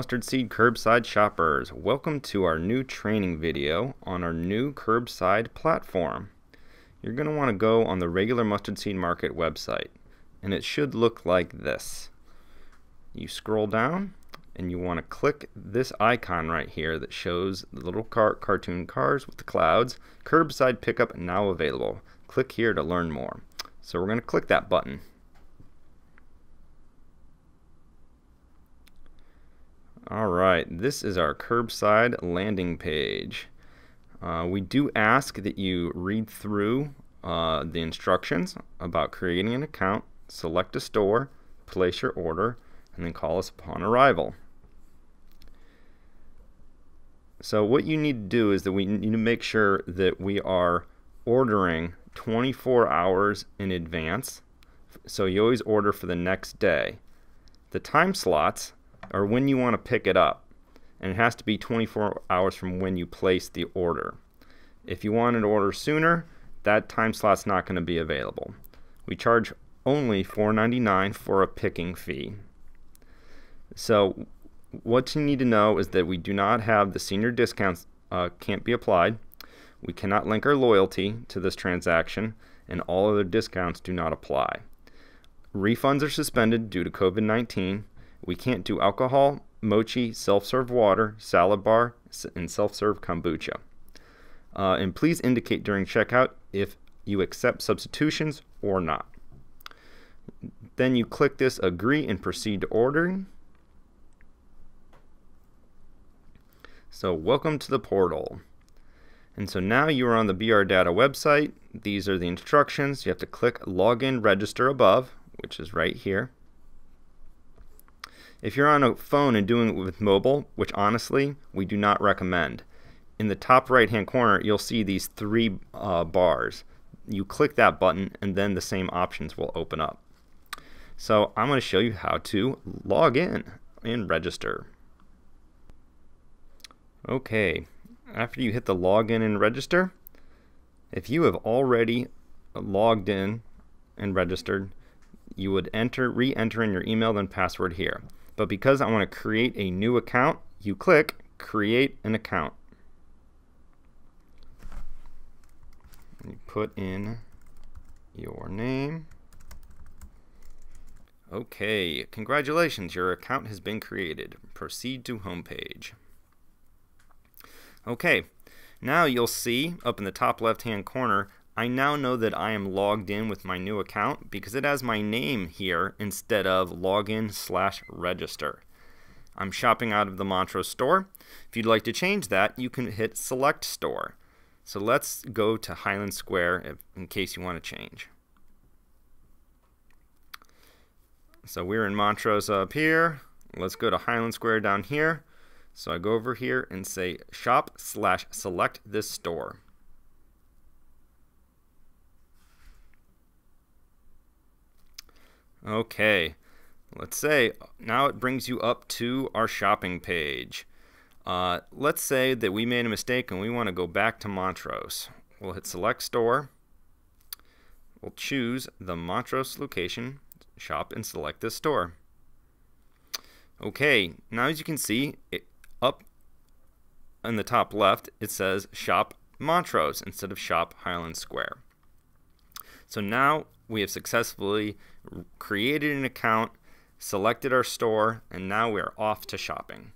mustard seed curbside shoppers. Welcome to our new training video on our new curbside platform. You're going to want to go on the regular mustard seed market website, and it should look like this. You scroll down and you want to click this icon right here that shows the little cartoon cars with the clouds. Curbside pickup now available. Click here to learn more. So we're going to click that button. Alright, this is our curbside landing page. We do ask that you read through the instructions about creating an account, select a store, place your order, and then call us upon arrival. So what you need to do is that we need to make sure that we are ordering 24 hours in advance. So you always order for the next day. The time slots or when you want to pick it up, and it has to be 24 hours from when you place the order. If you want an order sooner, that time slot's not going to be available. We charge only $4.99 for a picking fee. So what you need to know is that we do not have the senior discounts, can't be applied. We cannot link our loyalty to this transaction, and all other discounts do not apply. Refunds are suspended due to COVID-19. We can't do alcohol, mochi, self-serve water, salad bar, and self-serve kombucha. And please indicate during checkout if you accept substitutions or not. Then you click this agree and proceed to ordering. So welcome to the portal. And so now you are on the BR Data website. These are the instructions. You have to click login register above, which is right here. If you're on a phone and doing it with mobile, which honestly we do not recommend, in the top right hand corner you'll see these three bars. You click that button and then the same options will open up. So I'm going to show you how to log in and register. Okay, after you hit the login and register, if you have already logged in and registered, you would re-enter in your email and password here. But because I want to create a new account, you click create an account. You put in your name. Okay, congratulations, your account has been created. Proceed to homepage. Okay, now you'll see up in the top left hand corner, I now know that I am logged in with my new account because it has my name here instead of login/register. I'm shopping out of the Montrose store. If you'd like to change that, you can hit select store. So let's go to Highland Square in case you want to change. So we're in Montrose up here. Let's go to Highland Square down here. So I go over here and say shop/select this store. Okay, let's say now it brings you up to our shopping page. Let's say that we made a mistake and we want to go back to Montrose. We'll hit select store. We'll choose the Montrose location, shop, and select this store. Okay, now as you can see, up in the top left it says shop Montrose instead of shop Highland Square. So now we have successfully created an account, selected our store, and now we are off to shopping.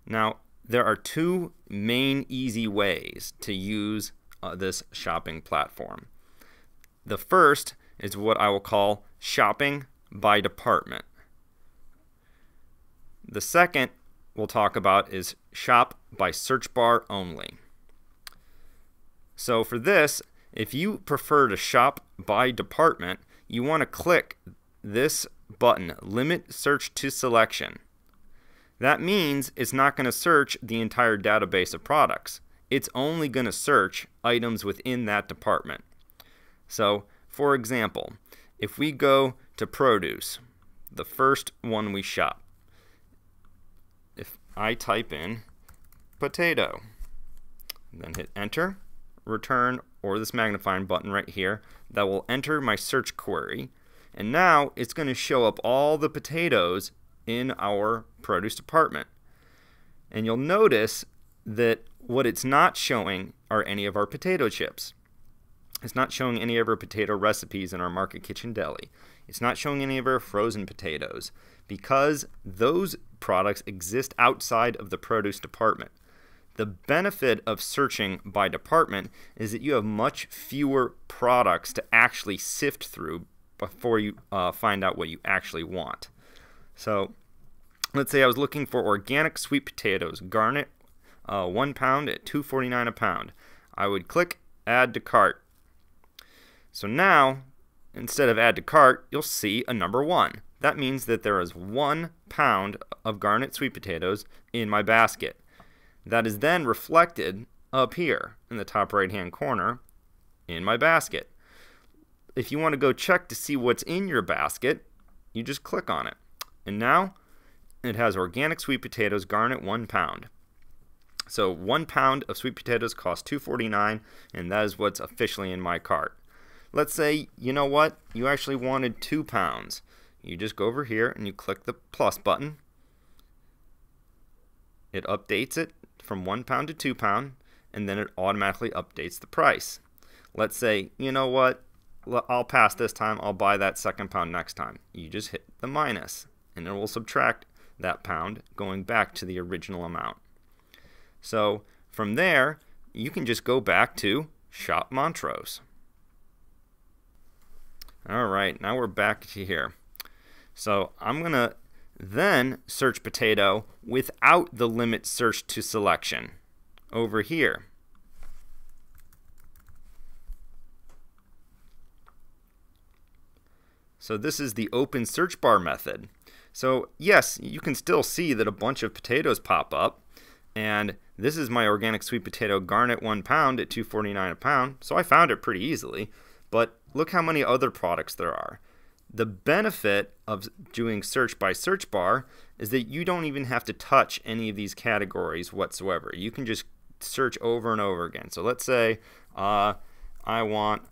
Now, there are two main easy ways to use this shopping platform. The first is what I will call shopping by department. The second we'll talk about is shop by search bar only. So for this, if you prefer to shop by department, you want to click this button, Limit Search to Selection. That means it's not going to search the entire database of products. It's only going to search items within that department. So, for example, if we go to produce, the first one we shop, if I type in potato, then hit enter, return, or this magnifying button right here, that will enter my search query, and now it's going to show up all the potatoes in our produce department. And you'll notice that what it's not showing are any of our potato chips. It's not showing any of our potato recipes in our Market Kitchen Deli. It's not showing any of our frozen potatoes because those products exist outside of the produce department. The benefit of searching by department is that you have much fewer products to actually sift through before you find out what you actually want. So let's say I was looking for organic sweet potatoes, garnet, 1 pound at $2.49 a pound. I would click Add to Cart. So now, instead of Add to Cart, you'll see a number 1. That means that there is 1 pound of garnet sweet potatoes in my basket. That is then reflected up here in the top right-hand corner in my basket. If you want to go check to see what's in your basket, you just click on it. And now it has organic sweet potatoes, garnet, 1 pound. So 1 pound of sweet potatoes costs $2.49, and that is what's officially in my cart. Let's say, you know what, you actually wanted 2 pounds. You just go over here and you click the plus button. It updates it from 1 pound to 2 pound, and then it automatically updates the price. Let's say, you know what, I'll pass this time, I'll buy that 2nd pound next time. You just hit the minus, and it will subtract that pound going back to the original amount. So from there, you can just go back to Shop Montrose. Alright, now we're back to here. So I'm going to then search potato without the limit search to selection over here. So this is the open search bar method. So yes, you can still see that a bunch of potatoes pop up, and this is my organic sweet potato garnet 1 pound at $2.49 a pound, so I found it pretty easily. But look how many other products there are. The benefit of doing search by search bar is that you don't even have to touch any of these categories whatsoever. You can just search over and over again. So let's say I want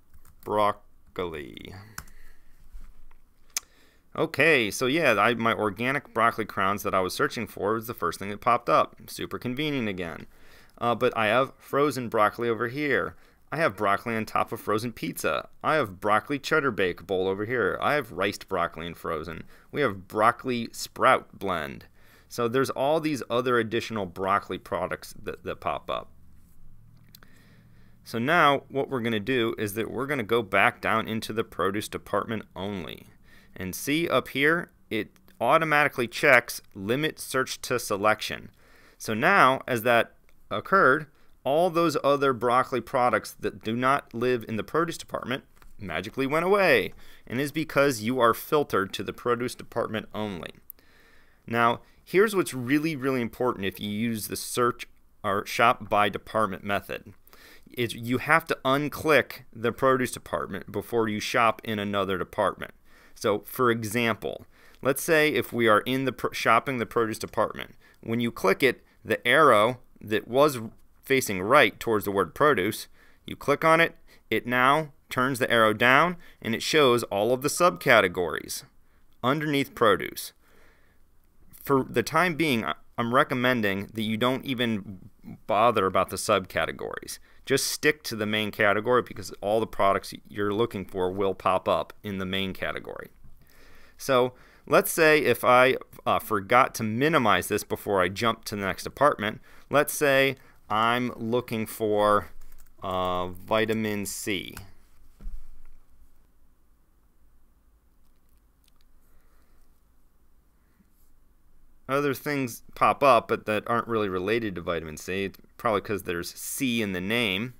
broccoli. Okay, so yeah, my organic broccoli crowns that I was searching for was the first thing that popped up. Super convenient again. But I have frozen broccoli over here. I have broccoli on top of frozen pizza. I have broccoli cheddar bake bowl over here. I have riced broccoli and frozen. We have broccoli sprout blend. So there's all these other additional broccoli products that pop up. So now what we're going to do is that we're going to go back down into the produce department only. And see up here, it automatically checks limit search to selection. So now, as that occurred, all those other broccoli products that do not live in the produce department magically went away, and is because you are filtered to the produce department only. Now, here's what's really, really important if you use the search or shop by department method. You have to unclick the produce department before you shop in another department. So, for example, let's say if we are in the shopping the produce department, when you click it, the arrow that was facing right towards the word produce, you click on it, it now turns the arrow down and it shows all of the subcategories underneath produce. For the time being, I'm recommending that you don't even bother about the subcategories. Just stick to the main category because all the products you're looking for will pop up in the main category. So let's say if I forgot to minimize this before I jump to the next department. Let's say I'm looking for vitamin C. Other things pop up, but that aren't really related to vitamin C. It's probably because there's C in the name.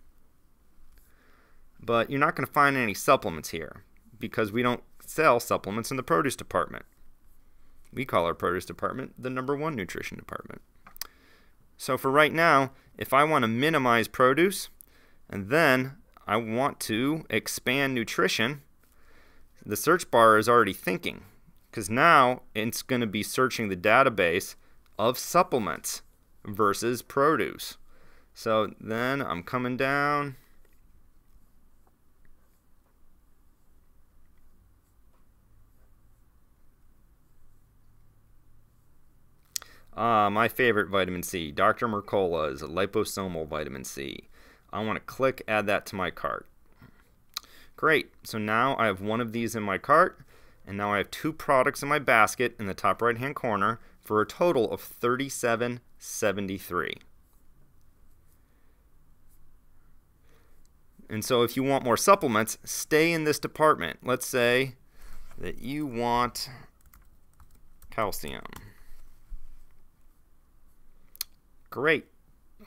But you're not going to find any supplements here because we don't sell supplements in the produce department. We call our produce department the #1 nutrition department. So for right now, if I want to minimize produce and then I want to expand nutrition, the search bar is already thinking, because now it's going to be searching the database of supplements versus produce. So then I'm coming down. My favorite vitamin C, Dr. Mercola's liposomal vitamin C. I want to click add that to my cart. Great, so now I have one of these in my cart, and now I have 2 products in my basket in the top right hand corner for a total of $37.73. And so if you want more supplements, stay in this department. Let's say that you want calcium. Great.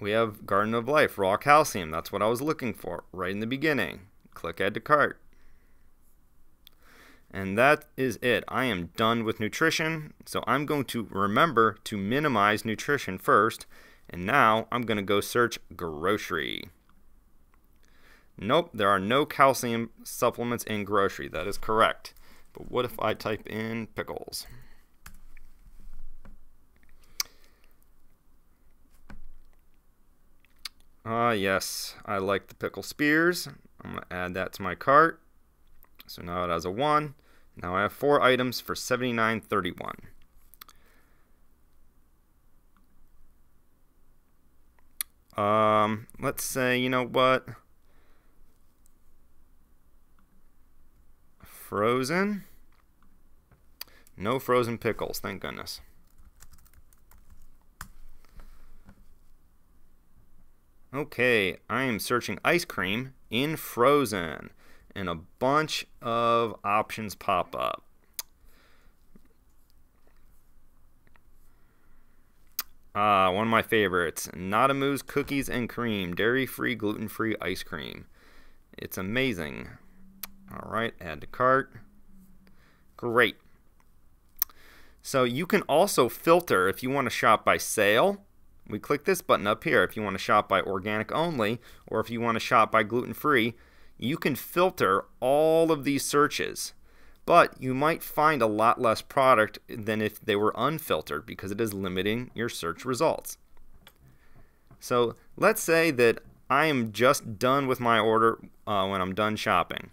We have Garden of Life, raw calcium. That's what I was looking for right in the beginning. Click add to cart. And that is it. I am done with nutrition. So I'm going to remember to minimize nutrition first. And now I'm going to go search grocery. Nope, there are no calcium supplements in grocery. That is correct. But what if I type in pickles? Yes, I like the pickle spears. I'm going to add that to my cart. So now it has a 1. Now I have 4 items for $79.31. Let's say, you know what? Frozen? No frozen pickles, thank goodness. Okay, I am searching ice cream in frozen, and a bunch of options pop up. One of my favorites, Nadamu's Cookies and Cream, dairy-free, gluten-free ice cream. It's amazing. All right, add to cart. Great. So you can also filter if you want to shop by sale. We click this button up here. If you want to shop by organic only, or if you want to shop by gluten-free, you can filter all of these searches. But you might find a lot less product than if they were unfiltered because it is limiting your search results. So let's say that I am just done with my order when I'm done shopping.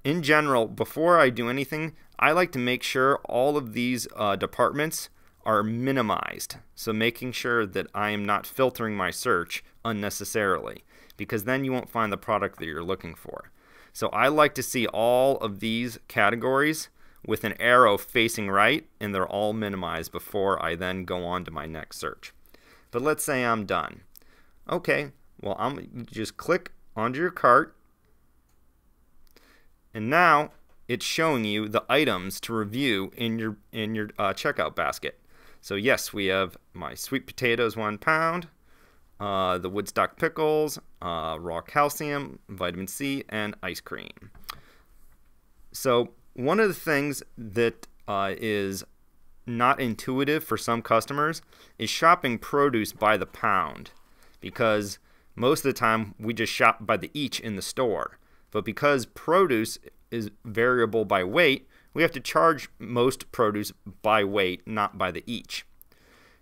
In general, before I do anything, I like to make sure all of these departments are minimized. So making sure that I am not filtering my search unnecessarily, because then you won't find the product that you're looking for. So I like to see all of these categories with an arrow facing right, and they're all minimized before I then go on to my next search. But let's say I'm done. Okay, well, I'm just click onto your cart, and now it's showing you the items to review in your checkout basket. So yes, we have my sweet potatoes 1 pound, the Woodstock pickles, raw calcium, vitamin C, and ice cream. So one of the things that is not intuitive for some customers is shopping produce by the pound, because most of the time we just shop by the each in the store. But because produce is variable by weight, we have to charge most produce by weight, not by the each.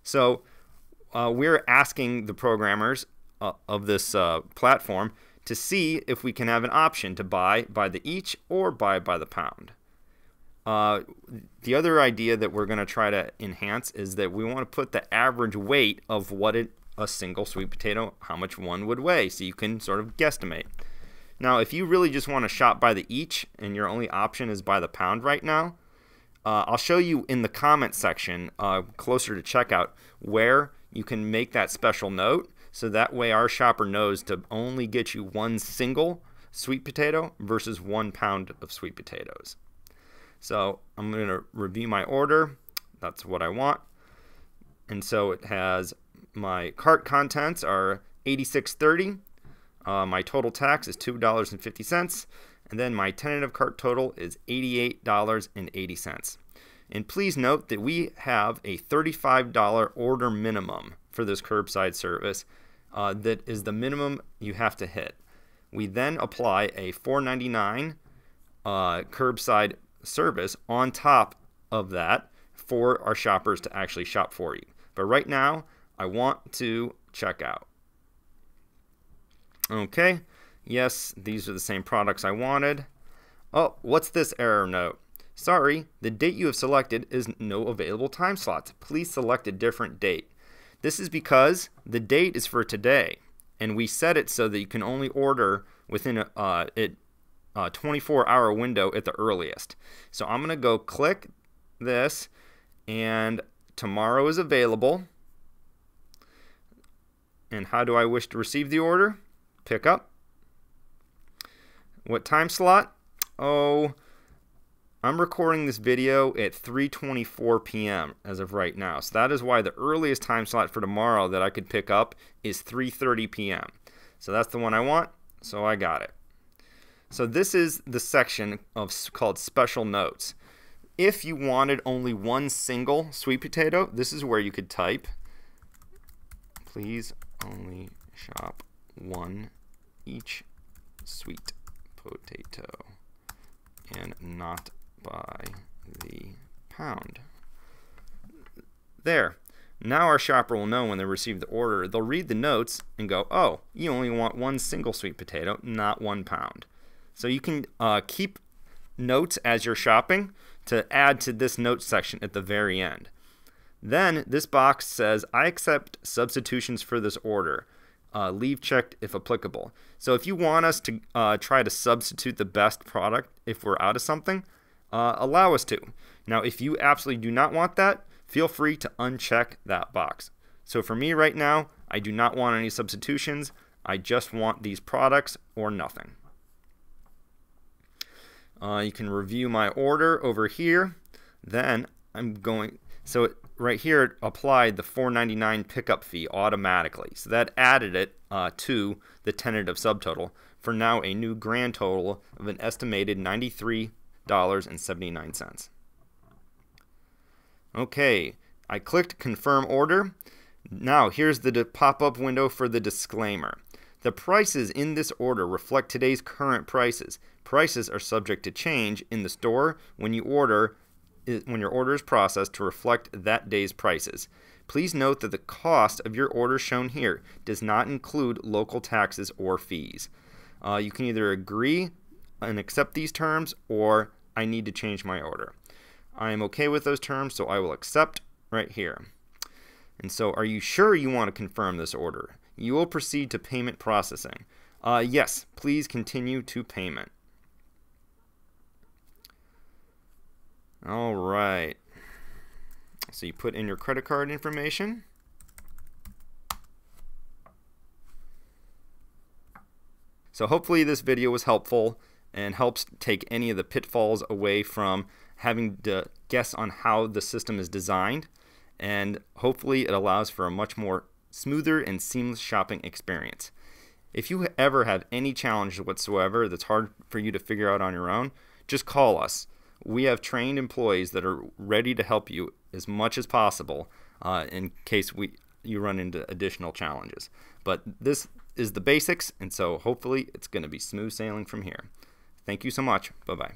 So we're asking the programmers of this platform to see if we can have an option to buy by the each or buy by the pound. The other idea that we're going to try to enhance is that we want to put the average weight of what a single sweet potato, how much one would weigh, so you can sort of guesstimate. Now, if you really just want to shop by the each and your only option is by the pound right now, I'll show you in the comment section closer to checkout where you can make that special note, so that way our shopper knows to only get you 1 single sweet potato versus 1 pound of sweet potatoes. So I'm going to review my order. That's what I want. And so it has my cart contents are $86.30. My total tax is $2.50, and then my tentative cart total is $88.80. And please note that we have a $35 order minimum for this curbside service. That is the minimum you have to hit. We then apply a $4.99 curbside service on top of that for our shoppers to actually shop for you. But right now, I want to check out. Okay, yes, these are the same products I wanted. Oh, what's this error note? Sorry, the date you have selected is no available time slots. Please select a different date. This is because the date is for today, and we set it so that you can only order within a 24-hour window at the earliest. So I'm going to go click this, and tomorrow is available. And how do I wish to receive the order? Pick up. What time slot? Oh, I'm recording this video at 3:24 p.m. as of right now. So that is why the earliest time slot for tomorrow that I could pick up is 3:30 p.m. So that's the one I want, so I got it. So this is the section called Special Notes. If you wanted only one single sweet potato, this is where you could type, please only shop one each sweet potato and not by the pound. There. Now our shopper will know when they receive the order. They'll read the notes and go, oh, you only want one single sweet potato, not 1 pound. So you can keep notes as you're shopping to add to this notes section at the very end. Then this box says, I accept substitutions for this order. Leave checked if applicable. So if you want us to try to substitute the best product if we're out of something, allow us to. Now if you absolutely do not want that, feel free to uncheck that box. So for me right now, I do not want any substitutions. I just want these products or nothing. You can review my order over here. Then I'm going, so right here it applied the $4.99 pickup fee automatically. So that added it to the tentative subtotal for now a new grand total of an estimated $93.79. Okay, I clicked confirm order. Now here's the pop-up window for the disclaimer. The prices in this order reflect today's current prices. Prices are subject to change in the store when your order is processed to reflect that day's prices. Please note that the cost of your order shown here does not include local taxes or fees. You can either agree and accept these terms, or I need to change my order. I am okay with those terms, so I will accept right here. And so, are you sure you want to confirm this order? You will proceed to payment processing. Yes, please continue to payment. All right. So you put in your credit card information. So hopefully this video was helpful and helps take any of the pitfalls away from having to guess on how the system is designed, and hopefully it allows for a much more smoother and seamless shopping experience. If you ever have any challenge whatsoever that's hard for you to figure out on your own, just call us. We have trained employees that are ready to help you as much as possible in case you run into additional challenges. But this is the basics, and so hopefully it's going to be smooth sailing from here. Thank you so much. Bye-bye.